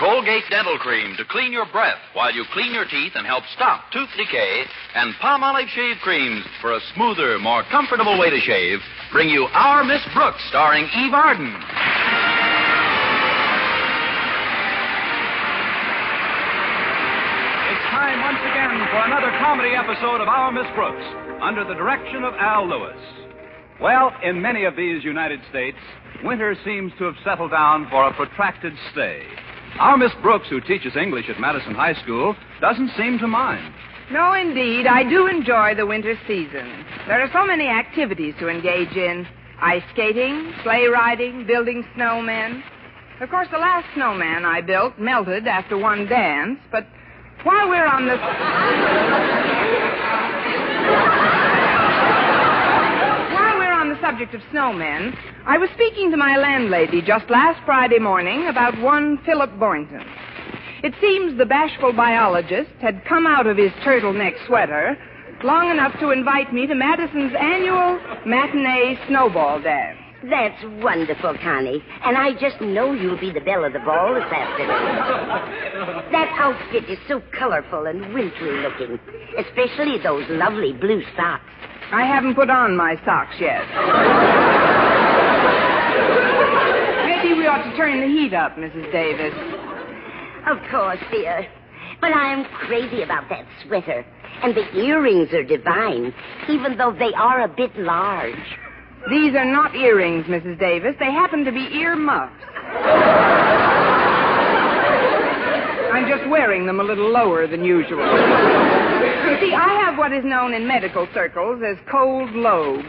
Colgate Dental Cream to clean your breath while you clean your teeth and help stop tooth decay, and Palmolive Shave Creams for a smoother, more comfortable way to shave bring you Our Miss Brooks, starring Eve Arden. It's time once again for another comedy episode of Our Miss Brooks, under the direction of Al Lewis. Well, in many of these United States, winter seems to have settled down for a protracted stay. Our Miss Brooks, who teaches English at Madison High School, doesn't seem to mind. No, indeed. I do enjoy the winter season. There are so many activities to engage in. Ice skating, sleigh riding, building snowmen. Of course, the last snowman I built melted after one dance, but while we're on the... subject of snowmen, I was speaking to my landlady just last Friday morning about one Philip Boynton. It seems the bashful biologist had come out of his turtleneck sweater long enough to invite me to Madison's annual matinee snowball dance. That's wonderful, Connie. And I just know you'll be the belle of the ball this afternoon. That outfit is so colorful and wintry looking, especially those lovely blue socks. I haven't put on my socks yet. Maybe we ought to turn the heat up, Mrs. Davis. Of course, dear. But I'm crazy about that sweater. And the earrings are divine, even though they are a bit large. These are not earrings, Mrs. Davis. They happen to be ear muffs. I'm just wearing them a little lower than usual. You see, I have what is known in medical circles as cold lobes.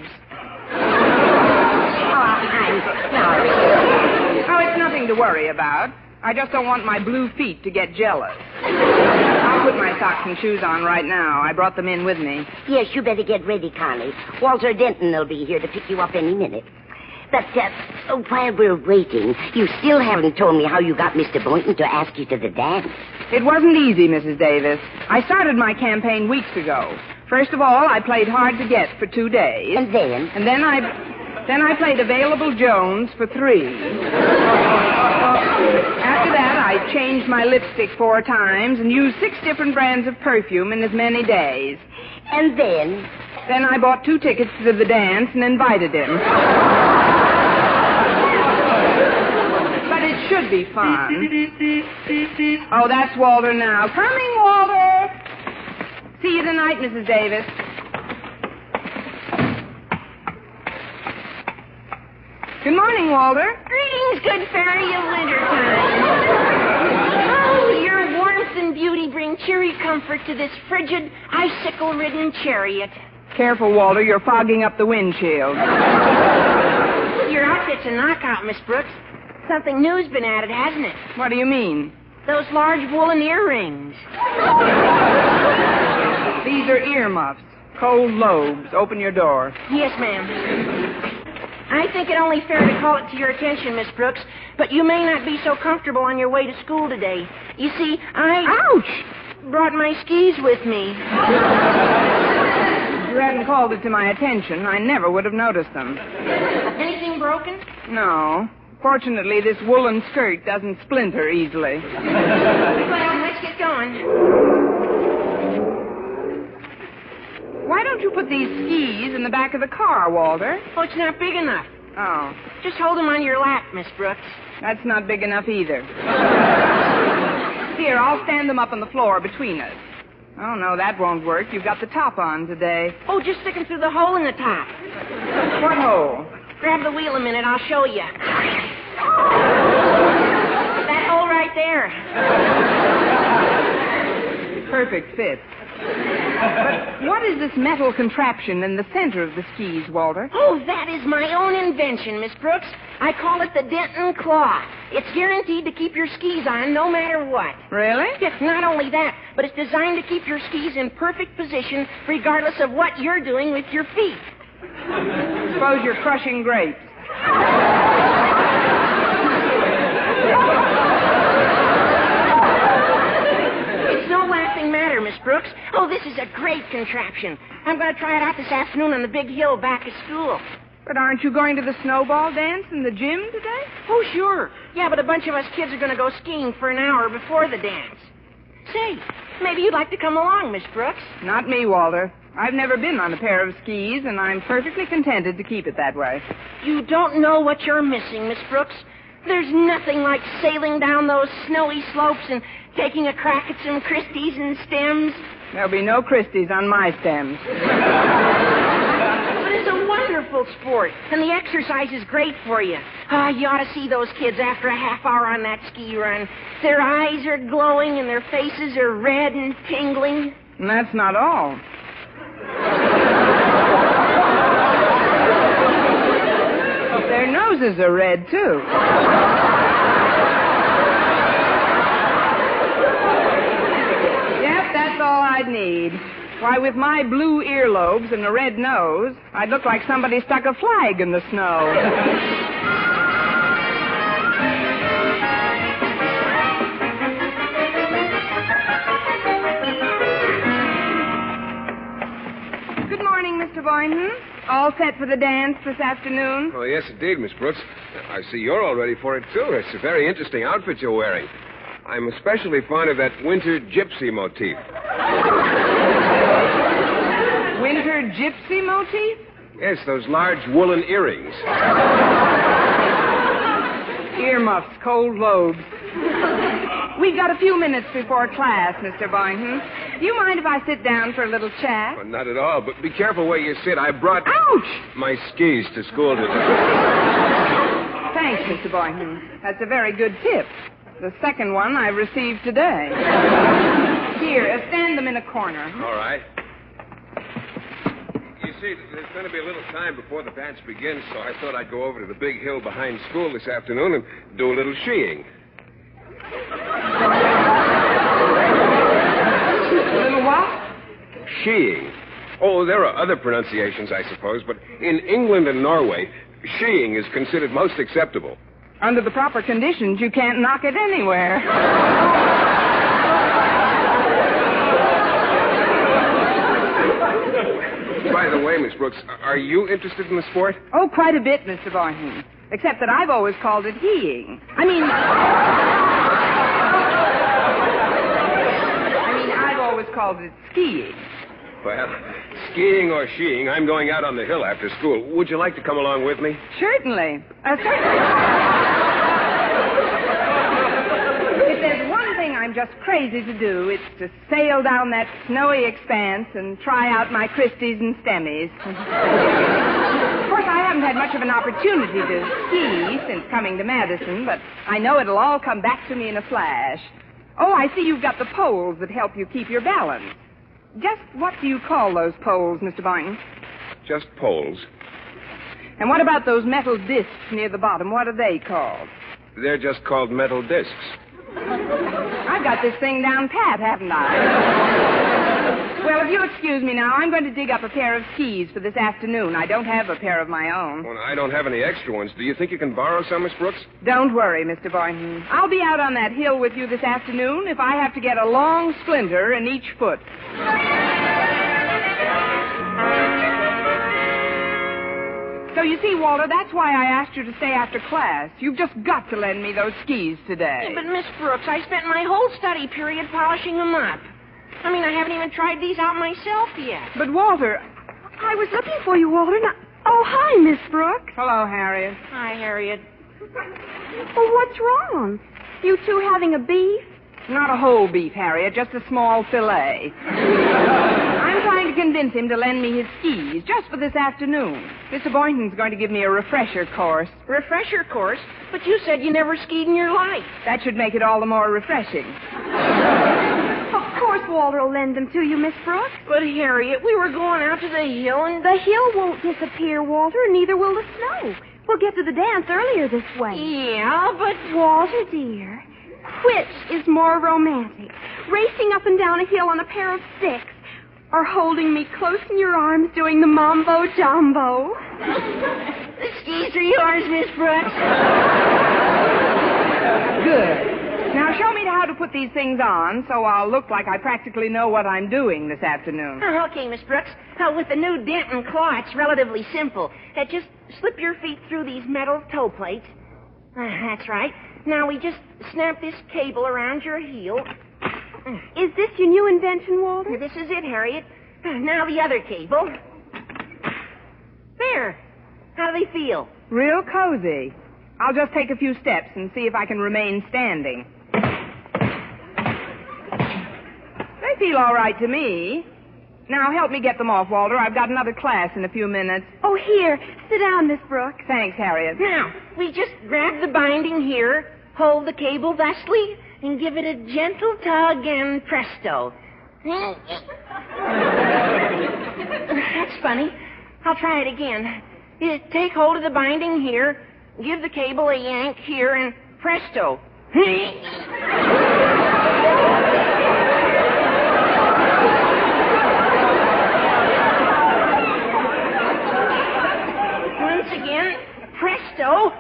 Oh, I'm sorry. Oh, it's nothing to worry about. I just don't want my blue feet to get jealous. I'll put my socks and shoes on right now. I brought them in with me. Yes, you better get ready, Connie. Walter Denton will be here to pick you up any minute. But while we're waiting, you still haven't told me how you got Mr. Boynton to ask you to the dance. It wasn't easy, Mrs. Davis. I started my campaign weeks ago. First of all, I played hard to get for 2 days. And then? And then I played Available Jones for 3. After that, I changed my lipstick 4 times and used 6 different brands of perfume in as many days. And then? Then I bought 2 tickets to the dance and invited him. But it should be fun. Oh, that's Walter now. Coming, Walter. See you tonight, Mrs. Davis. Good morning, Walter. Greetings, good fairy of wintertime. Oh, your warmth and beauty bring cheery comfort to this frigid, icicle-ridden chariot. Careful, Walter. You're fogging up the windshield. Your outfit's a knockout, Miss Brooks. Something new's been added, hasn't it? What do you mean? Those large woolen earrings. These are earmuffs. Cold lobes. Open your door. Yes, ma'am. I think it only fair to call it to your attention, Miss Brooks, but you may not be so comfortable on your way to school today. You see, Ouch! brought my skis with me. If you hadn't called it to my attention, I never would have noticed them. Anything broken? No. Fortunately, this woolen skirt doesn't splinter easily. Well, let's get going. Why don't you put these skis in the back of the car, Walter? Oh, it's not big enough. Oh, Just hold them on your lap, Miss Brooks. that's not big enough either. Here, I'll stand them up on the floor between us. Oh, no, that won't work. You've got the top on today. Oh, just stick them through the hole in the top. What hole? Grab the wheel a minute, I'll show you. That hole right there. Perfect fit. But what is this metal contraption in the center of the skis, Walter? Oh, that is my own invention, Miss Brooks. I call it the Denton Claw. It's guaranteed to keep your skis on no matter what. Really? Yes, not only that, but it's designed to keep your skis in perfect position regardless of what you're doing with your feet. Suppose you're crushing grapes. It's no laughing matter, Miss Brooks. Oh, this is a great contraption. I'm going to try it out this afternoon on the big hill back at school. But aren't you going to the snowball dance in the gym today? Oh, sure. Yeah, but a bunch of us kids are going to go skiing for an hour before the dance. Say, maybe you'd like to come along, Miss Brooks. Not me, Walter. I've never been on a pair of skis, and I'm perfectly contented to keep it that way. You don't know what you're missing, Miss Brooks. There's nothing like sailing down those snowy slopes and taking a crack at some Christies and stems. There'll be no Christies on my stems. But it's a wonderful sport, and the exercise is great for you. You ought to see those kids after a half hour on that ski run. Their eyes are glowing and their faces are red and tingling. And that's not all. Their noses are red, too. Yep, that's all I'd need. Why, with my blue earlobes and a red nose, I'd look like somebody stuck a flag in the snow. Good morning, Mr. Boynton. All set for the dance this afternoon? Oh, yes, indeed, Miss Brooks. I see you're all ready for it, too. It's a very interesting outfit you're wearing. I'm especially fond of that winter gypsy motif. Winter gypsy motif? Yes, those large woolen earrings. Earmuffs, cold lobes. We've got a few minutes before class, Mr. Boynton. Do you mind if I sit down for a little chat? Well, not at all, but be careful where you sit. I brought... Ouch! My skis to school today. Thanks, Mr. Boynton. That's a very good tip. The second one I received today. Here, stand them in a corner. All right. You see, there's going to be a little time before the dance begins, so I thought I'd go over to the big hill behind school this afternoon and do a little skiing. A little what? Skiing. Oh, there are other pronunciations, I suppose, but in England and Norway, skiing is considered most acceptable. Under the proper conditions, you can't knock it anywhere. By the way, Miss Brooks, are you interested in the sport? Oh, quite a bit, Mr. Boynton. Except that I've always called it heeing. I've always called it skiing. Well, skiing or skiing, I'm going out on the hill after school. Would you like to come along with me? Certainly. Certainly. If there's one thing I'm just crazy to do, it's to sail down that snowy expanse and try out my Christies and Stemmies. Of course, I haven't had much of an opportunity to ski since coming to Madison, but I know it'll all come back to me in a flash. Oh, I see you've got the poles that help you keep your balance. Just what do you call those poles, Mr. Boynton? Just poles. And what about those metal discs near the bottom? What are they called? They're just called metal discs. I've got this thing down pat, haven't I? Well, if you'll excuse me now, I'm going to dig up a pair of skis for this afternoon. I don't have a pair of my own. Well, I don't have any extra ones. Do you think you can borrow some, Miss Brooks? Don't worry, Mr. Boynton. I'll be out on that hill with you this afternoon if I have to get a long splinter in each foot. So you see, Walter, that's why I asked you to stay after class. You've just got to lend me those skis today. Yeah, but Miss Brooks, I spent my whole study period polishing them up. I haven't even tried these out myself yet. But, Walter... I was looking for you, Walter. Oh, hi, Miss Brooks. Hello, Harriet. Hi, Harriet. Oh, what's wrong? You two having a beef? Not a whole beef, Harriet, just a small fillet. I'm trying to convince him to lend me his skis just for this afternoon. Mr. Boynton's going to give me a refresher course. Refresher course? But you said you never skied in your life. That should make it all the more refreshing. Of course Walter will lend them to you, Miss Brooks. But, Harriet, we were going out to the hill and... The hill won't disappear, Walter, and neither will the snow. We'll get to the dance earlier this way. Yeah, but... Walter, dear, which is more romantic? Racing up and down a hill on a pair of sticks, or holding me close in your arms doing the mambo jumbo? The skis are yours, Miss Brooks. Good. Now show me how to put these things on so I'll look like I practically know what I'm doing this afternoon. Okay, Miss Brooks. With the new Denton claw, it's relatively simple. Just slip your feet through these metal toe plates. That's right. Now we just snap this cable around your heel. Is this your new invention, Walter? This is it, Harriet. Now the other cable. There. How do they feel? Real cozy. I'll just take a few steps and see if I can remain standing. They feel all right to me. Now, help me get them off, Walter. I've got another class in a few minutes. Oh, here. Sit down, Miss Brooks. Thanks, Harriet. Now, we just grab the binding here, hold the cable thusly, and give it a gentle tug, and presto. That's funny. I'll try it again. You take hold of the binding here, give the cable a yank here, and presto. Once again, presto.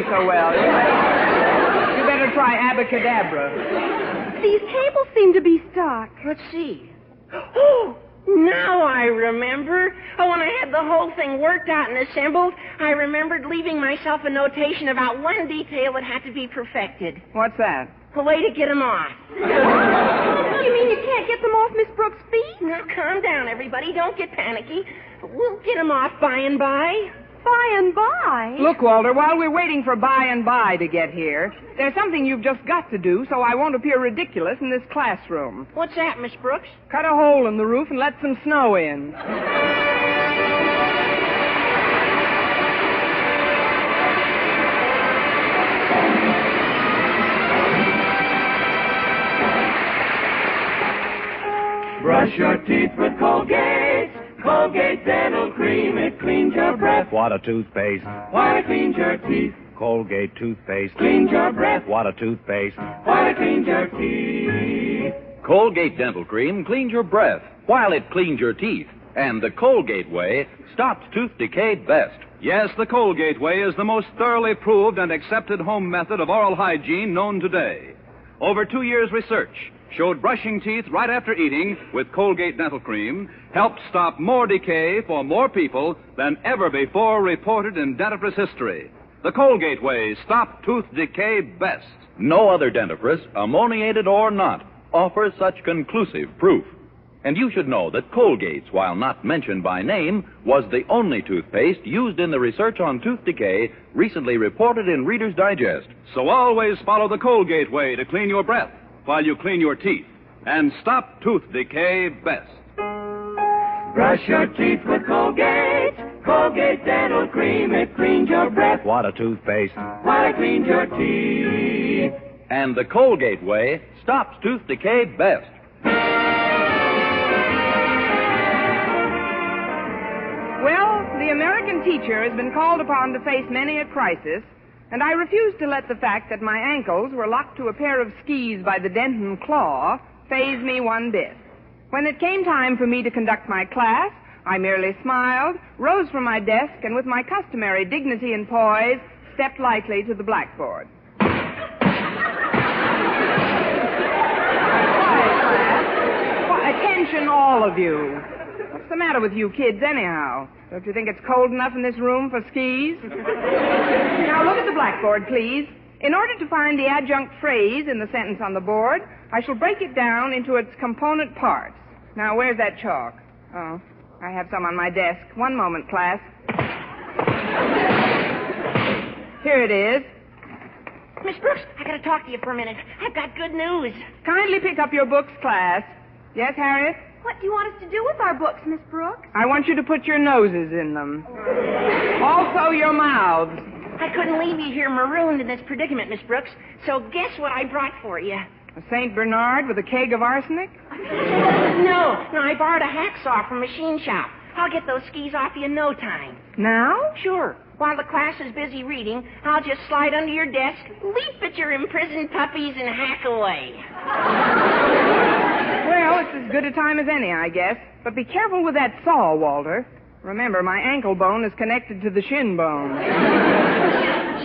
So well. You better try abracadabra. These cables seem to be stuck. Let's see. Oh, now I remember. Oh, when I had the whole thing worked out and assembled, I remembered leaving myself a notation about one detail that had to be perfected. What's that? A way to get them off. You mean you can't get them off Miss Brooks' feet? Now, calm down, everybody. Don't get panicky. We'll get them off by and by. By and by? Look, Walter, while we're waiting for by and by to get here, there's something you've just got to do so I won't appear ridiculous in this classroom. What's that, Miss Brooks? Cut a hole in the roof and let some snow in. Brush your teeth with Colgate. Colgate Dental Cream, it cleans your breath. What a toothpaste. Why it cleans your teeth. Colgate toothpaste. Cleans your breath. What a toothpaste. Why it cleans your teeth. Colgate Dental Cream cleans your breath while it cleans your teeth. And the Colgate way stops tooth decay best. Yes, the Colgate way is the most thoroughly proved and accepted home method of oral hygiene known today. Over 2 years' research showed brushing teeth right after eating with Colgate Dental Cream helped stop more decay for more people than ever before reported in dentifrice history. The Colgate way stopped tooth decay best. No other dentifrice, ammoniated or not, offers such conclusive proof. And you should know that Colgate's, while not mentioned by name, was the only toothpaste used in the research on tooth decay recently reported in Reader's Digest. So always follow the Colgate way to clean your breath while you clean your teeth and stop tooth decay best. Brush your teeth with Colgate. Colgate Dental Cream, it cleans your breath. What a toothpaste. Why it cleans your teeth. And the Colgate way stops tooth decay best. Well, the American teacher has been called upon to face many a crisis, and I refused to let the fact that my ankles were locked to a pair of skis by the Denton claw faze me one bit. When it came time for me to conduct my class, I merely smiled, rose from my desk, and with my customary dignity and poise, stepped lightly to the blackboard. Quiet, class. Attention, all of you. What's the matter with you kids, anyhow? Don't you think it's cold enough in this room for skis? Now, look at the blackboard, please. In order to find the adjunct phrase in the sentence on the board, I shall break it down into its component parts. Now, where's that chalk? Oh, I have some on my desk. One moment, class. Here it is. Miss Brooks, I gotta talk to you for a minute. I've got good news. Kindly pick up your books, class. Yes, Harriet? What do you want us to do with our books, Miss Brooks? I want you to put your noses in them. Also your mouths. I couldn't leave you here marooned in this predicament, Miss Brooks, so guess what I brought for you? A St. Bernard with a keg of arsenic? No, I borrowed a hacksaw from a machine shop. I'll get those skis off you in no time. Now? Sure. While the class is busy reading, I'll just slide under your desk, leap at your imprisoned puppies, and hack away. Well, it's as good a time as any, I guess. But be careful with that saw, Walter. Remember, my ankle bone is connected to the shin bone.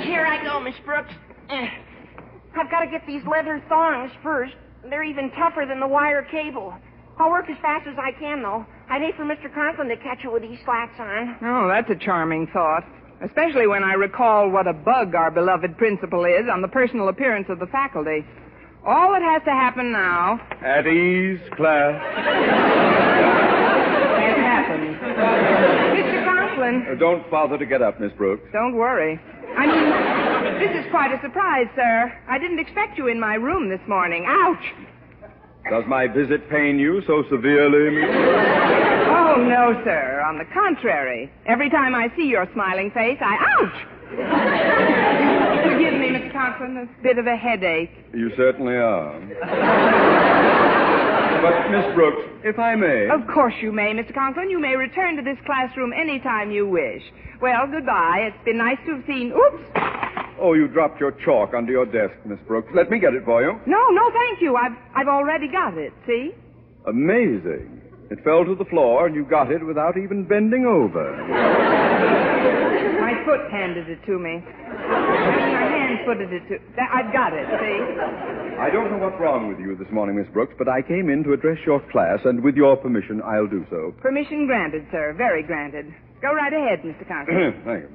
Here I go, Miss Brooks. I've got to get these leather thongs first. They're even tougher than the wire cable. I'll work as fast as I can, though. I'd hate for Mr. Conklin to catch it with these slacks on. Oh, that's a charming thought. Especially when I recall what a bug our beloved principal is on the personal appearance of the faculty. All that has to happen now... At ease, class. It happens. Mr. Conklin. Don't bother to get up, Miss Brooks. Don't worry. I mean, this is quite a surprise, sir. I didn't expect you in my room this morning. Ouch! Does my visit pain you so severely, Miss Brooks? Oh, no, sir. On the contrary. Every time I see your smiling face, ouch! Forgive me, Mr. Conklin, a bit of a headache. You certainly are. But, Miss Brooks, if I may... Of course you may, Mr. Conklin. You may return to this classroom any time you wish. Well, goodbye. It's been nice to have seen... Oops! Oh, you dropped your chalk under your desk, Miss Brooks. Let me get it for you. No, thank you. I've already got it, see? Amazing. It fell to the floor, and you got it without even bending over. My foot handed it to me. My hand footed it to... I've got it, see? I don't know what's wrong with you this morning, Miss Brooks, but I came in to address your class, and with your permission, I'll do so. Permission granted, sir. Very granted. Go right ahead, Mr. Conklin. Thank you.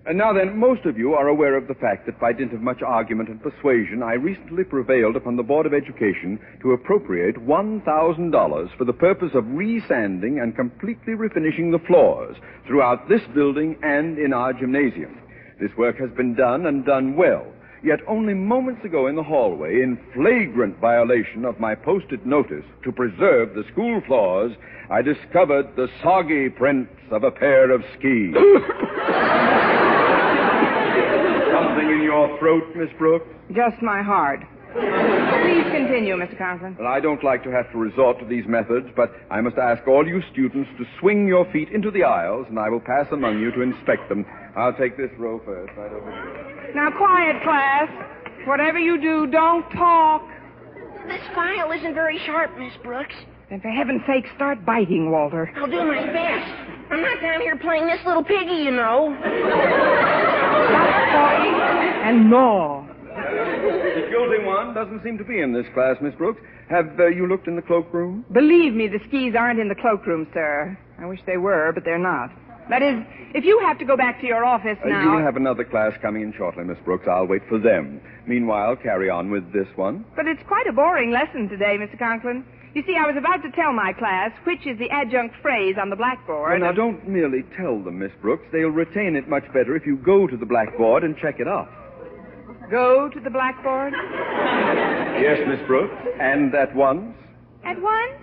And now then, most of you are aware of the fact that by dint of much argument and persuasion, I recently prevailed upon the Board of Education to appropriate $1,000 for the purpose of resanding and completely refinishing the floors throughout this building and in our gymnasium. This work has been done and done well. Yet only moments ago in the hallway, in flagrant violation of my posted notice to preserve the school floors, I discovered the soggy prints of a pair of skis. Something in your throat, Miss Brooks? Just my heart. Please continue, Mr. Conklin. Well, I don't like to have to resort to these methods, but I must ask all you students to swing your feet into the aisles, and I will pass among you to inspect them. I'll take this row first, right over here. Now, quiet, class. Whatever you do, don't talk. This file isn't very sharp, Miss Brooks. Then for heaven's sake, start biting, Walter. I'll do my best. I'm not down here playing this little piggy, you know. Stop talking and gnaw. The guilty one doesn't seem to be in this class, Miss Brooks. Have you looked in the cloakroom? Believe me, the skis aren't in the cloakroom, sir. I wish they were, but they're not. That is, if you have to go back to your office now... You'll have another class coming in shortly, Miss Brooks. I'll wait for them. Meanwhile, carry on with this one. But it's quite a boring lesson today, Mr. Conklin. You see, I was about to tell my class which is the adjunct phrase on the blackboard. Well, now, don't merely tell them, Miss Brooks. They'll retain it much better if you go to the blackboard and check it off. Go to the blackboard? Yes, Miss Brooks. And at once? At once?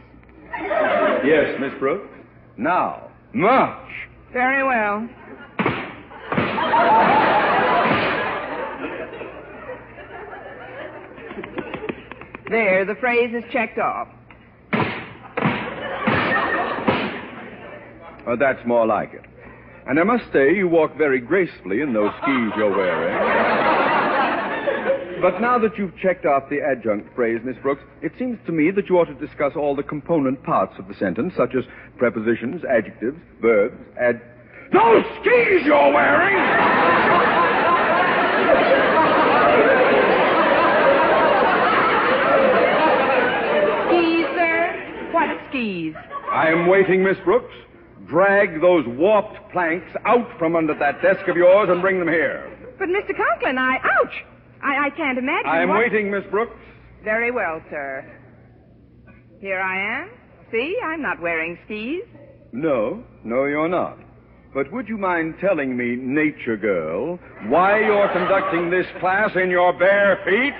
Yes, Miss Brooks. Now. March! Very well. There, the phrase is checked off. That's more like it. And I must say, you walk very gracefully in those skis you're wearing. But now that you've checked off the adjunct phrase, Miss Brooks, it seems to me that you ought to discuss all the component parts of the sentence, such as prepositions, adjectives, verbs, Those skis you're wearing! Skis, sir? What skis? I am waiting, Miss Brooks. Drag those warped planks out from under that desk of yours and bring them here. But, Mr. Conklin, ouch! I can't imagine I am what... waiting, Miss Brooks. Very well, sir. Here I am. See, I'm not wearing skis. No, you're not. But would you mind telling me, nature girl, why you're conducting this class in your bare feet?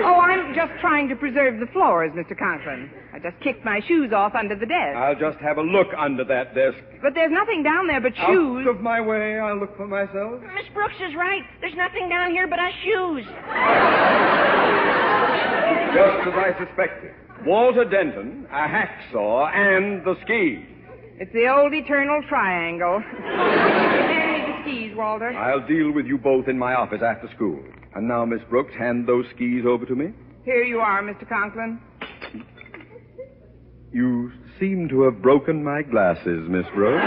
Oh, I'm just trying to preserve the floors, Mr. Conklin. I just kicked my shoes off under the desk. I'll just have a look under that desk. But there's nothing down there but shoes. Out of my way, I'll look for myself. Miss Brooks is right. There's nothing down here but us shoes. Just as I suspected. Walter Denton, a hacksaw, and the skis. It's the old eternal triangle. Hand me the skis, Walter. I'll deal with you both in my office after school. And now, Miss Brooks, hand those skis over to me. Here you are, Mr. Conklin. You seem to have broken my glasses, Miss Brooks.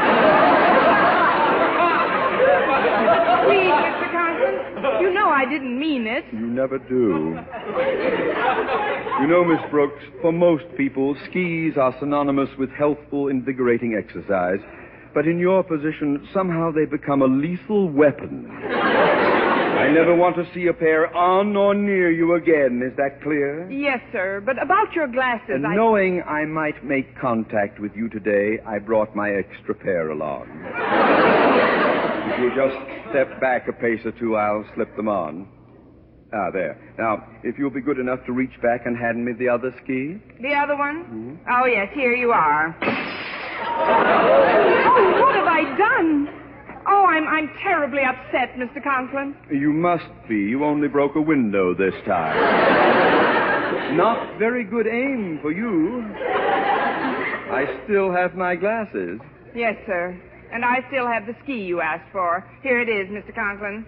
Please, Mr. Conklin. You know I didn't mean it. You never do. You know, Miss Brooks, for most people, skis are synonymous with healthful, invigorating exercise. But in your position, somehow they become a lethal weapon. I never want to see a pair on or near you again. Is that clear? Yes, sir. But about your glasses, And knowing I might make contact with you today, I brought my extra pair along. If you'll just step back a pace or two, I'll slip them on. Ah, there. Now, if you'll be good enough to reach back and hand me the other ski. The other one? Mm-hmm. Oh, yes, here you are. Oh, what have I done? Oh, I'm terribly upset, Mr. Conklin. You must be. You only broke a window this time. Not very good aim for you. I still have my glasses. Yes, sir. And I still have the ski you asked for. Here it is, Mr. Conklin.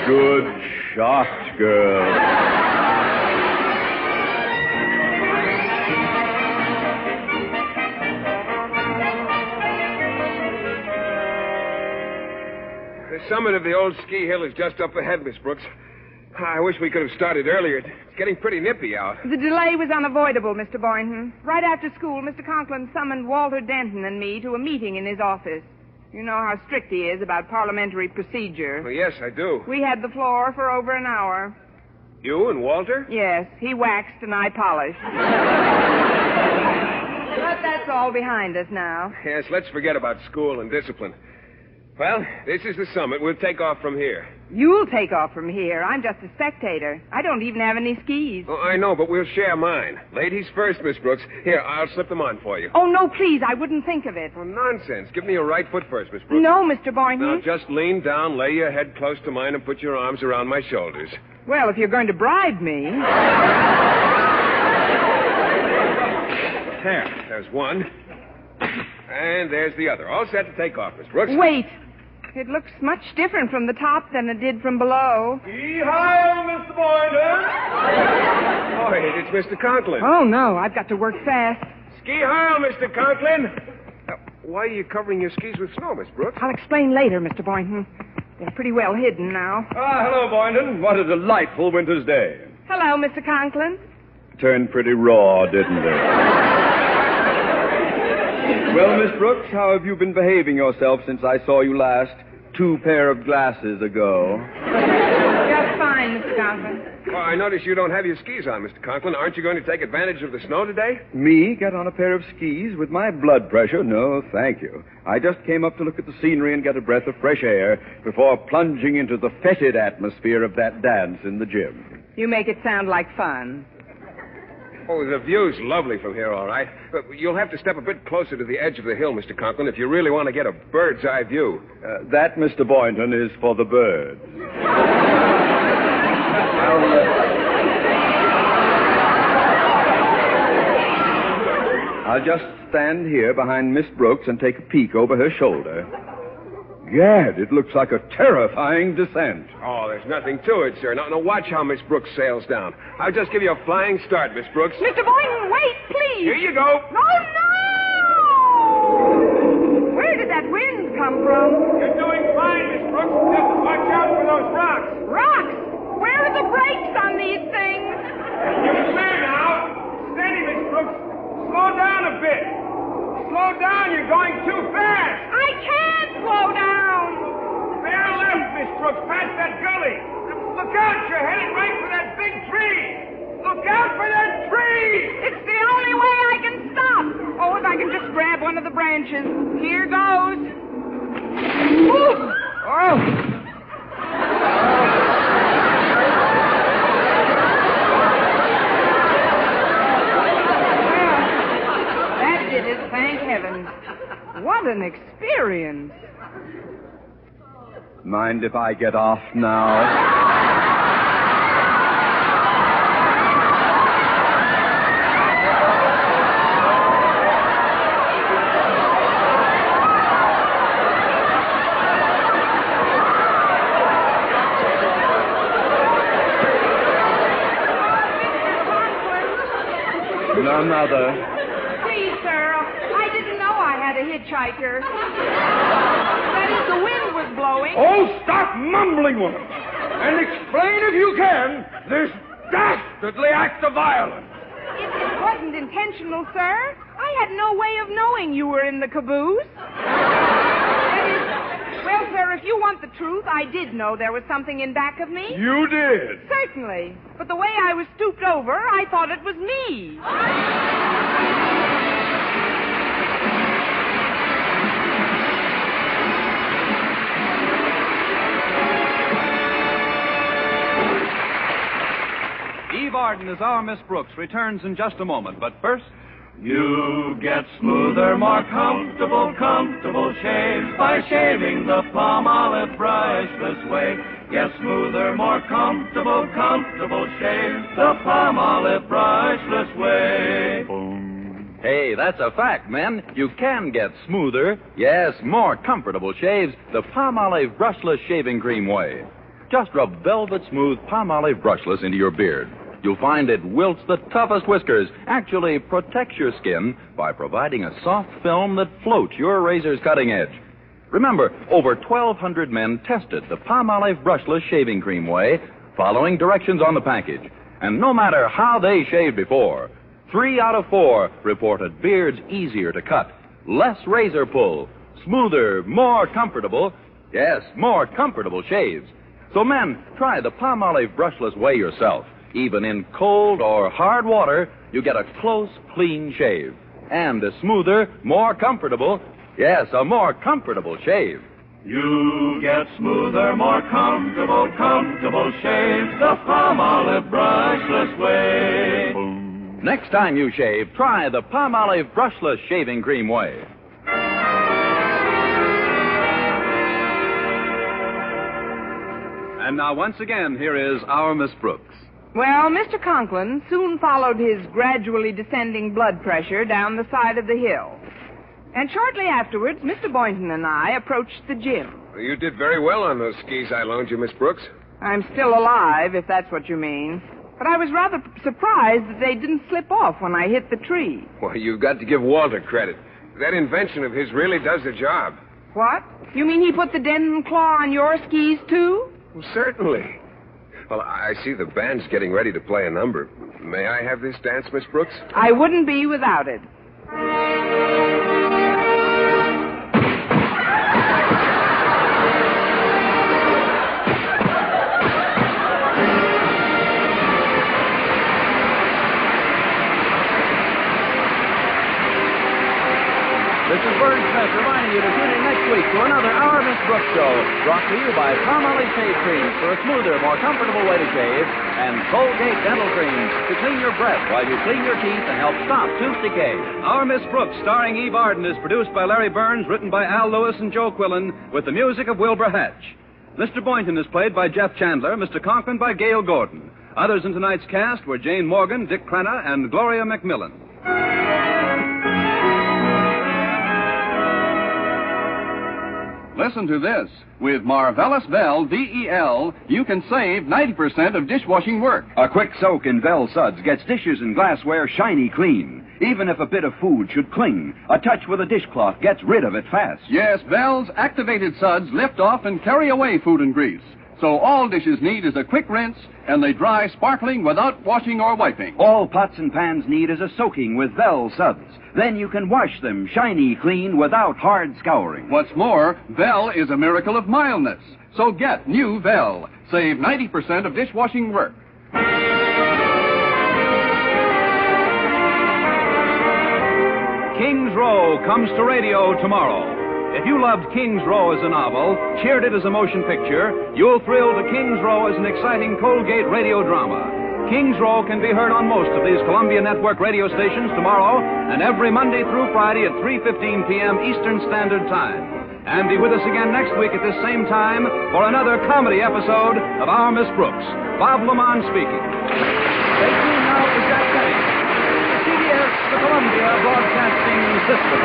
Good shot, girl. The summit of the old ski hill is just up ahead, Miss Brooks. I wish we could have started earlier. It's getting pretty nippy out. The delay was unavoidable, Mr. Boynton. Right after school, Mr. Conklin summoned Walter Denton and me to a meeting in his office. You know how strict he is about parliamentary procedure. Well, yes, I do. We had the floor for over an hour. You and Walter? Yes, he waxed and I polished. But that's all behind us now. Yes, let's forget about school and discipline. Well, this is the summit. We'll take off from here. You'll take off from here. I'm just a spectator. I don't even have any skis. Oh, I know, but we'll share mine. Ladies first, Miss Brooks. Here, I'll slip them on for you. Oh, no, please. I wouldn't think of it. Oh, nonsense. Give me your right foot first, Miss Brooks. No, Mr. Boynton. Now, just lean down, lay your head close to mine, and put your arms around my shoulders. Well, if you're going to bribe me. There's one. And there's the other. All set to take off, Miss Brooks. Wait. It looks much different from the top than it did from below. Yee-haw, Mr. Boynton! Oh, it's Mr. Conklin. Oh, no. I've got to work fast. Ski-haw, Mr. Conklin! Why are you covering your skis with snow, Miss Brooks? I'll explain later, Mr. Boynton. They're pretty well hidden now. Ah, hello, Boynton. What a delightful winter's day. Hello, Mr. Conklin. Turned pretty raw, didn't it? Well, Miss Brooks, how have you been behaving yourself since I saw you last 2 pair of glasses ago? Just fine, Mr. Conklin. Oh, I notice you don't have your skis on, Mr. Conklin. Aren't you going to take advantage of the snow today? Me get on a pair of skis with my blood pressure? No, thank you. I just came up to look at the scenery and get a breath of fresh air before plunging into the fetid atmosphere of that dance in the gym. You make it sound like fun. Oh, the view's lovely from here, all right. But you'll have to step a bit closer to the edge of the hill, Mr. Conklin, if you really want to get a bird's eye view. That, Mr. Boynton, is for the birds. I'll just stand here behind Miss Brooks and take a peek over her shoulder. Gad, it looks like a terrifying descent. Oh, there's nothing to it, sir. Now, watch how Miss Brooks sails down. I'll just give you a flying start, Miss Brooks. Mr. Boynton, wait, please. Here you go. Oh, no! Where did that wind come from? You're doing fine, Miss Brooks. Just watch out for those rocks. Rocks? Where are the brakes on these things? You're clear now. Steady, Miss Brooks. Slow down a bit. Slow down. You're going too fast. I can't slow down. Bear left, Miss Brooks, past that gully. Look out. You're headed right for that big tree. Look out for that tree. It's the only way I can stop. Oh, if I can just grab one of the branches. Here goes. Ooh. Oh. Thank heaven. What an experience. Mind if I get off now? None other. Please, sir. had a hitchhiker. That is, the wind was blowing. Oh, stop mumbling, woman. And explain, if you can, this dastardly act of violence. It wasn't intentional, sir. I had no way of knowing you were in the caboose. That is, well, sir, if you want the truth, I did know there was something in back of me. You did? Certainly. But the way I was stooped over, I thought it was me. Eve Arden as our Miss Brooks returns in just a moment, but first... You get smoother, more comfortable shaves by shaving the Palmolive brushless way. Get smoother, more comfortable shaves the Palmolive brushless way. Boom. Hey, that's a fact, men. You can get smoother, yes, more comfortable shaves the Palmolive brushless shaving cream way. Just rub velvet smooth Palmolive brushless into your beard. You'll find it wilts the toughest whiskers, actually protects your skin by providing a soft film that floats your razor's cutting edge. Remember, over 1,200 men tested the Palmolive brushless shaving cream way, following directions on the package. And no matter how they shaved before, 3 out of 4 reported beards easier to cut, less razor pull, smoother, more comfortable, yes, more comfortable shaves. So men, try the Palmolive brushless way yourself. Even in cold or hard water, you get a close, clean shave. And a smoother, more comfortable, yes, a more comfortable shave. You get smoother, more comfortable shaves the Palmolive brushless way. Boom. Next time you shave, try the Palmolive brushless shaving cream way. And now, once again, here is our Miss Brooks. Well, Mr. Conklin soon followed his gradually descending blood pressure down the side of the hill. And shortly afterwards, Mr. Boynton and I approached the gym. Well, you did very well on those skis I loaned you, Miss Brooks. I'm still alive, if that's what you mean. But I was rather surprised that they didn't slip off when I hit the tree. Well, you've got to give Walter credit. That invention of his really does the job. What? You mean he put the dent and claw on your skis, too? Well, certainly. Well, I see the band's getting ready to play a number. May I have this dance, Miss Brooks? I wouldn't be without it. This is Vern Smith reminding you to tune in next week to another Our Miss Brooks show, brought to you by Palmolive Shave Cream for a smoother, more comfortable way to shave, and Colgate Dental Cream to clean your breath while you clean your teeth and help stop tooth decay. Our Miss Brooks, starring Eve Arden, is produced by Larry Burns, written by Al Lewis and Joe Quillen, with the music of Wilbur Hatch. Mr. Boynton is played by Jeff Chandler, Mr. Conklin by Gail Gordon. Others in tonight's cast were Jane Morgan, Dick Crenna, and Gloria McMillan. Listen to this. With Marvelous Vel DEL, you can save 90% of dishwashing work. A quick soak in Vel Suds gets dishes and glassware shiny clean. Even if a bit of food should cling, a touch with a dishcloth gets rid of it fast. Yes, Vel's activated suds lift off and carry away food and grease. So all dishes need is a quick rinse, and they dry sparkling without washing or wiping. All pots and pans need is a soaking with Vel Suds. Then you can wash them shiny clean without hard scouring. What's more, Vel is a miracle of mildness. So get new Vel. Save 90% of dishwashing work. King's Row comes to radio tomorrow. If you loved King's Row as a novel, cheered it as a motion picture, you'll thrill to King's Row as an exciting Colgate radio drama. King's Row can be heard on most of these Columbia Network radio stations tomorrow and every Monday through Friday at 3:15 p.m. Eastern Standard Time. And be with us again next week at this same time for another comedy episode of Our Miss Brooks. Bob Lamont speaking. Stay tuned now for Jack Benny. CBS, the Columbia Broadcasting System.